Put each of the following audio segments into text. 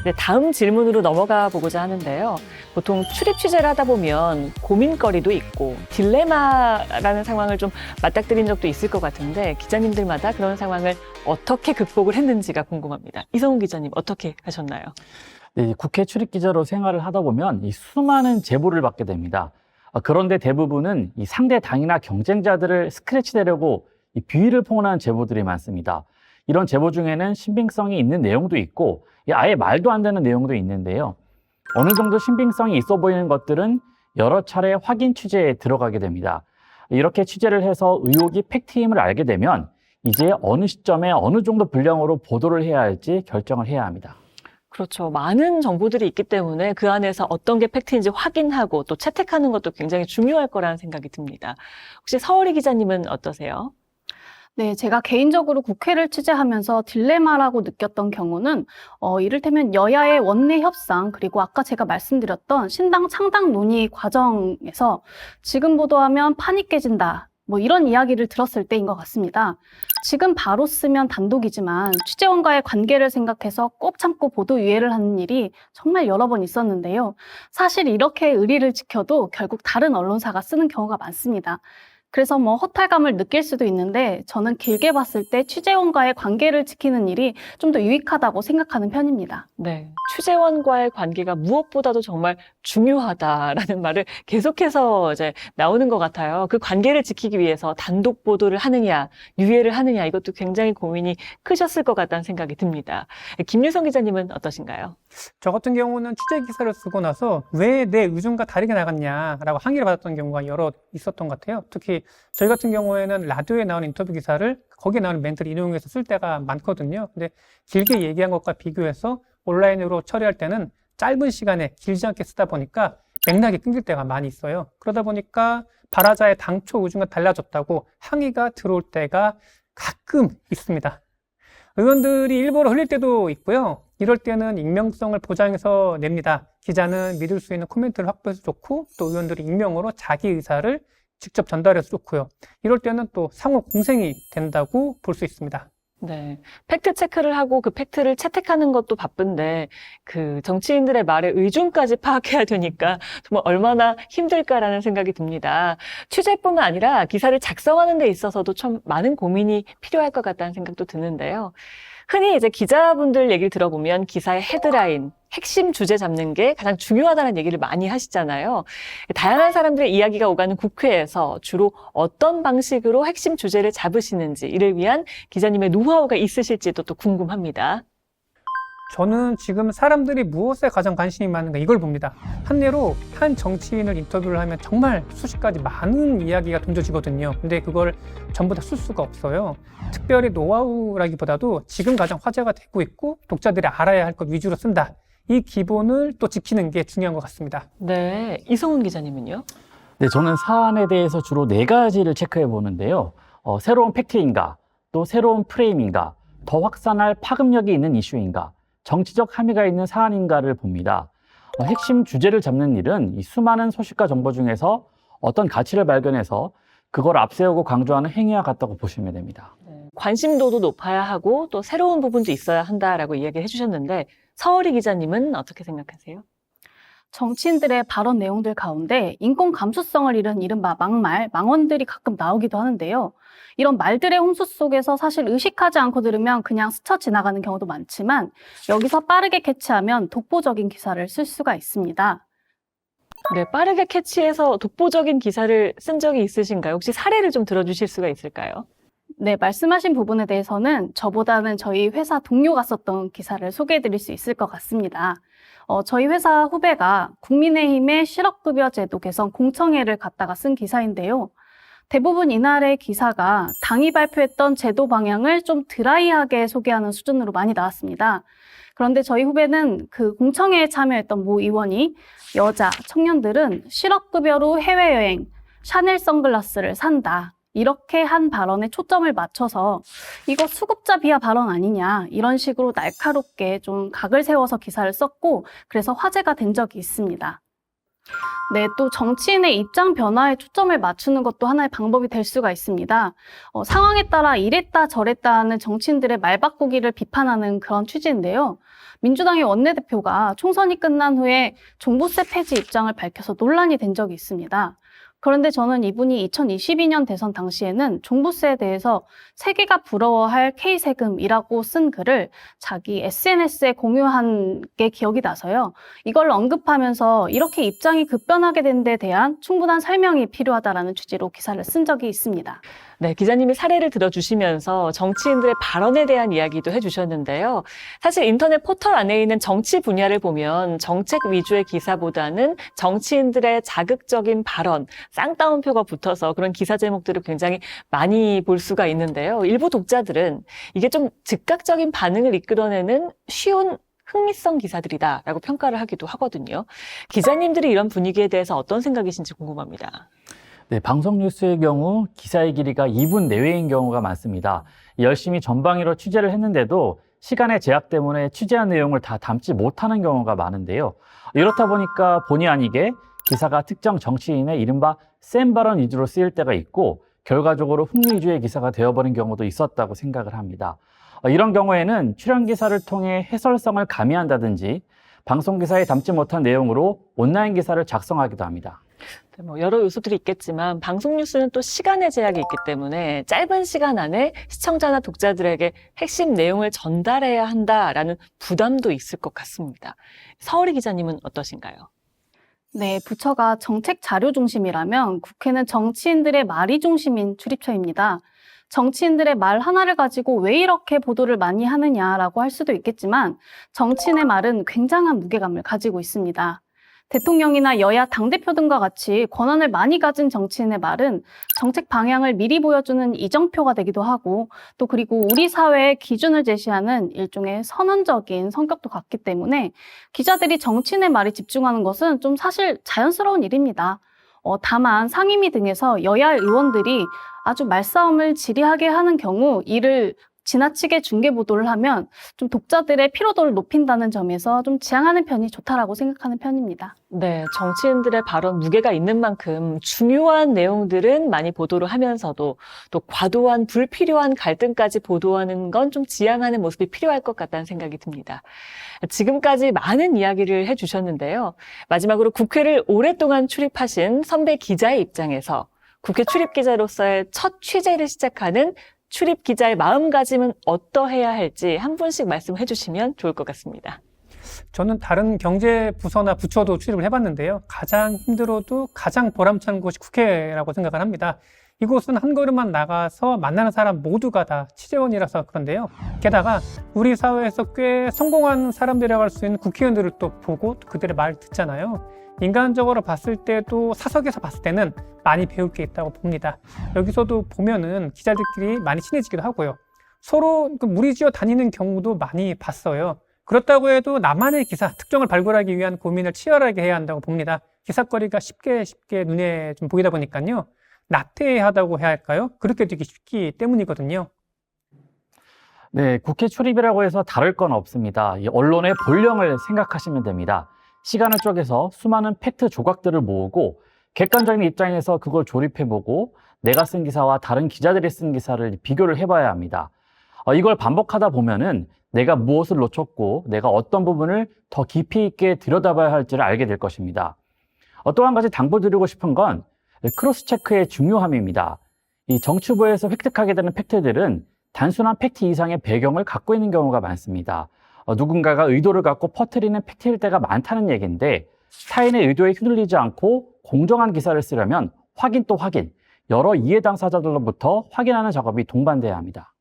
네, 다음 질문으로 넘어가 보고자 하는데요. 보통 출입 취재를 하다 보면 고민거리도 있고 딜레마라는 상황을 좀 맞닥뜨린 적도 있을 것 같은데 기자님들마다 그런 상황을 어떻게 극복을 했는지가 궁금합니다. 이성훈 기자님 어떻게 하셨나요? 네, 국회 출입 기자로 생활을 하다 보면 이 수많은 제보를 받게 됩니다. 그런데 대부분은 이 상대 당이나 경쟁자들을 스크래치되려고 이 비위를 포함한 제보들이 많습니다. 이런 제보 중에는 신빙성이 있는 내용도 있고 아예 말도 안 되는 내용도 있는데요. 어느 정도 신빙성이 있어 보이는 것들은 여러 차례 확인 취재에 들어가게 됩니다. 이렇게 취재를 해서 의혹이 팩트임을 알게 되면 이제 어느 시점에 어느 정도 분량으로 보도를 해야 할지 결정을 해야 합니다. 그렇죠. 많은 정보들이 있기 때문에 그 안에서 어떤 게 팩트인지 확인하고 또 채택하는 것도 굉장히 중요할 거라는 생각이 듭니다. 혹시 서울이 기자님은 어떠세요? 네, 제가 개인적으로 국회를 취재하면서 딜레마라고 느꼈던 경우는 이를테면 여야의 원내 협상 그리고 아까 제가 말씀드렸던 신당 창당 논의 과정에서 지금 보도하면 판이 깨진다. 뭐 이런 이야기를 들었을 때인 것 같습니다. 지금 바로 쓰면 단독이지만 취재원과의 관계를 생각해서 꼭 참고 보도 유예를 하는 일이 정말 여러 번 있었는데요. 사실 이렇게 의리를 지켜도 결국 다른 언론사가 쓰는 경우가 많습니다. 그래서 허탈감을 느낄 수도 있는데 저는 길게 봤을 때 취재원과의 관계를 지키는 일이 좀 더 유익하다고 생각하는 편입니다. 네, 취재원과의 관계가 무엇보다도 정말 중요하다라는 말을 계속해서 이제 나오는 것 같아요. 그 관계를 지키기 위해서 단독 보도를 하느냐, 유예를 하느냐 이것도 굉장히 고민이 크셨을 것 같다는 생각이 듭니다. 김유성 기자님은 어떠신가요? 저 같은 경우는 취재 기사를 쓰고 나서 왜 내 의중과 다르게 나갔냐라고 항의를 받았던 경우가 여러 있었던 것 같아요. 특히 저희 같은 경우에는 라디오에 나오는 인터뷰 기사를 거기에 나오는 멘트를 인용해서 쓸 때가 많거든요. 근데 길게 얘기한 것과 비교해서 온라인으로 처리할 때는 짧은 시간에 길지 않게 쓰다 보니까 맥락이 끊길 때가 많이 있어요. 그러다 보니까 발화자의 당초 의중과 달라졌다고 항의가 들어올 때가 가끔 있습니다. 의원들이 일부러 흘릴 때도 있고요. 이럴 때는 익명성을 보장해서 냅니다. 기자는 믿을 수 있는 코멘트를 확보해서 좋고 또 의원들이 익명으로 자기 의사를 직접 전달해서 좋고요. 이럴 때는 또 상호 공생이 된다고 볼 수 있습니다. 네. 팩트 체크를 하고 그 팩트를 채택하는 것도 바쁜데 그 정치인들의 말의 의중까지 파악해야 되니까 정말 얼마나 힘들까라는 생각이 듭니다. 취재뿐만 아니라 기사를 작성하는 데 있어서도 참 많은 고민이 필요할 것 같다는 생각도 드는데요. 흔히 이제 기자분들 얘기를 들어보면 기사의 헤드라인, 핵심 주제 잡는 게 가장 중요하다는 얘기를 많이 하시잖아요. 다양한 사람들의 이야기가 오가는 국회에서 주로 어떤 방식으로 핵심 주제를 잡으시는지 이를 위한 기자님의 노하우가 있으실지도 또 궁금합니다. 저는 지금 사람들이 무엇에 가장 관심이 많은가 이걸 봅니다. 한 예로 한 정치인을 인터뷰를 하면 정말 수십 가지 많은 이야기가 던져지거든요. 근데 그걸 전부 다 쓸 수가 없어요. 특별히 노하우라기보다도 지금 가장 화제가 되고 있고 독자들이 알아야 할 것 위주로 쓴다. 이 기본을 또 지키는 게 중요한 것 같습니다. 네, 이성훈 기자님은요? 네, 저는 사안에 대해서 주로 4가지를 체크해 보는데요. 새로운 팩트인가, 또 새로운 프레임인가, 더 확산할 파급력이 있는 이슈인가, 정치적 함의가 있는 사안인가를 봅니다. 핵심 주제를 잡는 일은 이 수많은 소식과 정보 중에서 어떤 가치를 발견해서 그걸 앞세우고 강조하는 행위와 같다고 보시면 됩니다. 관심도도 높아야 하고 또 새로운 부분도 있어야 한다라고 이야기를 해주셨는데 서울이 기자님은 어떻게 생각하세요? 정치인들의 발언 내용들 가운데 인권 감수성을 잃은 이른바 막말, 망언들이 가끔 나오기도 하는데요. 이런 말들의 홍수 속에서 사실 의식하지 않고 들으면 그냥 스쳐 지나가는 경우도 많지만 여기서 빠르게 캐치하면 독보적인 기사를 쓸 수가 있습니다. 네, 빠르게 캐치해서 독보적인 기사를 쓴 적이 있으신가요? 혹시 사례를 좀 들어주실 수가 있을까요? 네, 말씀하신 부분에 대해서는 저보다는 저희 회사 동료가 썼던 기사를 소개해드릴 수 있을 것 같습니다. 저희 회사 후배가 국민의힘의 실업급여 제도 개선 공청회를 갔다가 쓴 기사인데요. 대부분 이날의 기사가 당이 발표했던 제도 방향을 좀 드라이하게 소개하는 수준으로 많이 나왔습니다. 그런데 저희 후배는 그 공청회에 참여했던 모 의원이 여자, 청년들은 실업급여로 해외여행, 샤넬 선글라스를 산다. 이렇게 한 발언에 초점을 맞춰서 이거 수급자 비하 발언 아니냐 이런 식으로 날카롭게 좀 각을 세워서 기사를 썼고 그래서 화제가 된 적이 있습니다. 네, 또 정치인의 입장 변화에 초점을 맞추는 것도 하나의 방법이 될 수가 있습니다. 상황에 따라 이랬다 저랬다 하는 정치인들의 말바꾸기를 비판하는 그런 취지인데요. 민주당의 원내대표가 총선이 끝난 후에 종부세 폐지 입장을 밝혀서 논란이 된 적이 있습니다. 그런데 저는 이분이 2022년 대선 당시에는 종부세에 대해서 세계가 부러워할 K세금이라고 쓴 글을 자기 SNS에 공유한 게 기억이 나서요. 이걸 언급하면서 이렇게 입장이 급변하게 된 데 대한 충분한 설명이 필요하다라는 취지로 기사를 쓴 적이 있습니다. 네, 기자님이 사례를 들어주시면서 정치인들의 발언에 대한 이야기도 해주셨는데요. 사실 인터넷 포털 안에 있는 정치 분야를 보면 정책 위주의 기사보다는 정치인들의 자극적인 발언, 쌍따옴표가 붙어서 그런 기사 제목들을 굉장히 많이 볼 수가 있는데요. 일부 독자들은 이게 좀 즉각적인 반응을 이끌어내는 쉬운 흥미성 기사들이다라고 평가를 하기도 하거든요. 기자님들이 이런 분위기에 대해서 어떤 생각이신지 궁금합니다. 네, 방송 뉴스의 경우 기사의 길이가 2분 내외인 경우가 많습니다. 열심히 전방위로 취재를 했는데도 시간의 제약 때문에 취재한 내용을 다 담지 못하는 경우가 많은데요. 이렇다 보니까 본의 아니게 기사가 특정 정치인의 이른바 센 발언 위주로 쓰일 때가 있고 결과적으로 흥미 위주의 기사가 되어버린 경우도 있었다고 생각을 합니다. 이런 경우에는 출연 기사를 통해 해설성을 가미한다든지 방송 기사에 담지 못한 내용으로 온라인 기사를 작성하기도 합니다. 여러 요소들이 있겠지만 방송 뉴스는 또 시간의 제약이 있기 때문에 짧은 시간 안에 시청자나 독자들에게 핵심 내용을 전달해야 한다라는 부담도 있을 것 같습니다. 서울이 기자님은 어떠신가요? 네, 부처가 정책 자료 중심이라면 국회는 정치인들의 말이 중심인 출입처입니다. 정치인들의 말 하나를 가지고 왜 이렇게 보도를 많이 하느냐라고 할 수도 있겠지만 정치인의 말은 굉장한 무게감을 가지고 있습니다. 대통령이나 여야 당대표 등과 같이 권한을 많이 가진 정치인의 말은 정책 방향을 미리 보여주는 이정표가 되기도 하고 또 그리고 우리 사회의 기준을 제시하는 일종의 선언적인 성격도 갖기 때문에 기자들이 정치인의 말에 집중하는 것은 좀 사실 자연스러운 일입니다. 다만 상임위 등에서 여야 의원들이 아주 말싸움을 지리하게 하는 경우 이를 지나치게 중계 보도를 하면 좀 독자들의 피로도를 높인다는 점에서 좀 지양하는 편이 좋다라고 생각하는 편입니다. 네, 정치인들의 발언 무게가 있는 만큼 중요한 내용들은 많이 보도를 하면서도 또 과도한 불필요한 갈등까지 보도하는 건 좀 지양하는 모습이 필요할 것 같다는 생각이 듭니다. 지금까지 많은 이야기를 해주셨는데요. 마지막으로 국회를 오랫동안 출입하신 선배 기자의 입장에서 국회 출입 기자로서의 첫 취재를 시작하는 출입 기자의 마음가짐은 어떠해야 할지 한 분씩 말씀해 주시면 좋을 것 같습니다. 저는 다른 경제 부서나 부처도 출입을 해봤는데요. 가장 힘들어도 가장 보람찬 곳이 국회라고 생각을 합니다. 이곳은 한 걸음만 나가서 만나는 사람 모두가 다 취재원이라서 그런데요. 게다가 우리 사회에서 꽤 성공한 사람들이라고 할 수 있는 국회의원들을 또 보고 그들의 말을 듣잖아요. 인간적으로 봤을 때도 사석에서 봤을 때는 많이 배울 게 있다고 봅니다. 여기서도 보면은 기자들끼리 많이 친해지기도 하고요. 서로 무리지어 다니는 경우도 많이 봤어요. 그렇다고 해도 나만의 기사, 특정을 발굴하기 위한 고민을 치열하게 해야 한다고 봅니다. 기사거리가 쉽게 눈에 좀 보이다 보니까요. 나태하다고 해야 할까요? 그렇게 되기 쉽기 때문이거든요. 네, 국회 출입이라고 해서 다를 건 없습니다. 이 언론의 본령을 생각하시면 됩니다. 시간을 쪼개서 수많은 팩트 조각들을 모으고 객관적인 입장에서 그걸 조립해보고 내가 쓴 기사와 다른 기자들이 쓴 기사를 비교를 해봐야 합니다. 이걸 반복하다 보면은 내가 무엇을 놓쳤고 내가 어떤 부분을 더 깊이 있게 들여다봐야 할지를 알게 될 것입니다. 또 한 가지 당부드리고 싶은 건 크로스 체크의 중요함입니다. 이 정치부에서 획득하게 되는 팩트들은 단순한 팩트 이상의 배경을 갖고 있는 경우가 많습니다. 누군가가 의도를 갖고 퍼뜨리는 팩트일 때가 많다는 얘기인데 타인의 의도에 휘둘리지 않고 공정한 기사를 쓰려면 확인 또 확인, 여러 이해 당사자들로부터 확인하는 작업이 동반돼야 합니다.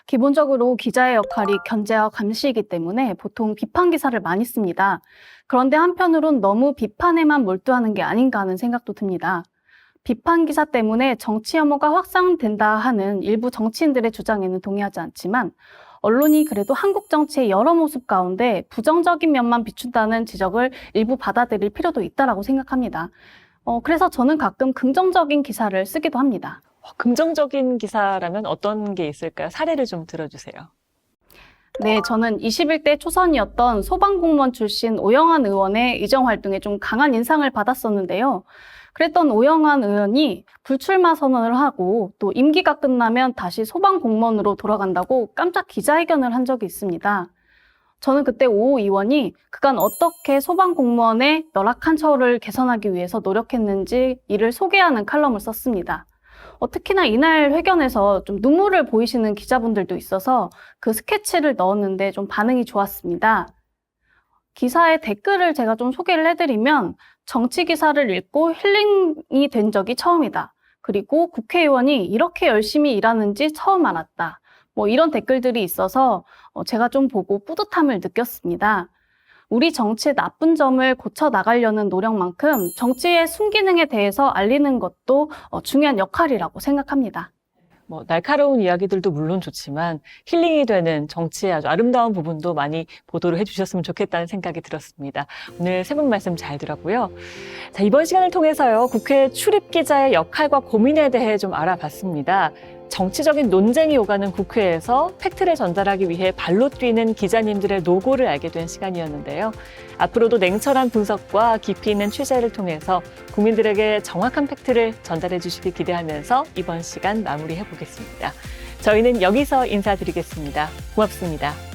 기본적으로 기자의 역할이 견제와 감시이기 때문에 보통 비판 기사를 많이 씁니다. 그런데 한편으론 너무 비판에만 몰두하는 게 아닌가 하는 생각도 듭니다. 비판 기사 때문에 정치 혐오가 확산된다 하는 일부 정치인들의 주장에는 동의하지 않지만 언론이 그래도 한국 정치의 여러 모습 가운데 부정적인 면만 비춘다는 지적을 일부 받아들일 필요도 있다고 생각합니다. 그래서 저는 가끔 긍정적인 기사를 쓰기도 합니다. 긍정적인 기사라면 어떤 게 있을까요? 사례를 좀 들어주세요. 네, 저는 21대 초선이었던 소방공무원 출신 오영환 의원의 의정 활동에 좀 강한 인상을 받았었는데요. 그랬던 오영환 의원이 불출마 선언을 하고 또 임기가 끝나면 다시 소방공무원으로 돌아간다고 깜짝 기자회견을 한 적이 있습니다. 저는 그때 오 의원이 그간 어떻게 소방공무원의 열악한 처우를 개선하기 위해서 노력했는지 이를 소개하는 칼럼을 썼습니다. 특히나 이날 회견에서 좀 눈물을 보이시는 기자분들도 있어서 그 스케치를 넣었는데 좀 반응이 좋았습니다. 기사의 댓글을 제가 좀 소개를 해드리면 정치 기사를 읽고 힐링이 된 적이 처음이다. 그리고 국회의원이 이렇게 열심히 일하는지 처음 알았다. 이런 댓글들이 있어서 제가 좀 보고 뿌듯함을 느꼈습니다. 우리 정치의 나쁜 점을 고쳐 나가려는 노력만큼 정치의 순기능에 대해서 알리는 것도 중요한 역할이라고 생각합니다. 날카로운 이야기들도 물론 좋지만 힐링이 되는 정치의 아주 아름다운 부분도 많이 보도를 해주셨으면 좋겠다는 생각이 들었습니다. 오늘 세 분 말씀 잘 들었고요. 자, 이번 시간을 통해서요, 국회 출입 기자의 역할과 고민에 대해 좀 알아봤습니다. 정치적인 논쟁이 오가는 국회에서 팩트를 전달하기 위해 발로 뛰는 기자님들의 노고를 알게 된 시간이었는데요. 앞으로도 냉철한 분석과 깊이 있는 취재를 통해서 국민들에게 정확한 팩트를 전달해 주시길 기대하면서 이번 시간 마무리해 보겠습니다. 저희는 여기서 인사드리겠습니다. 고맙습니다.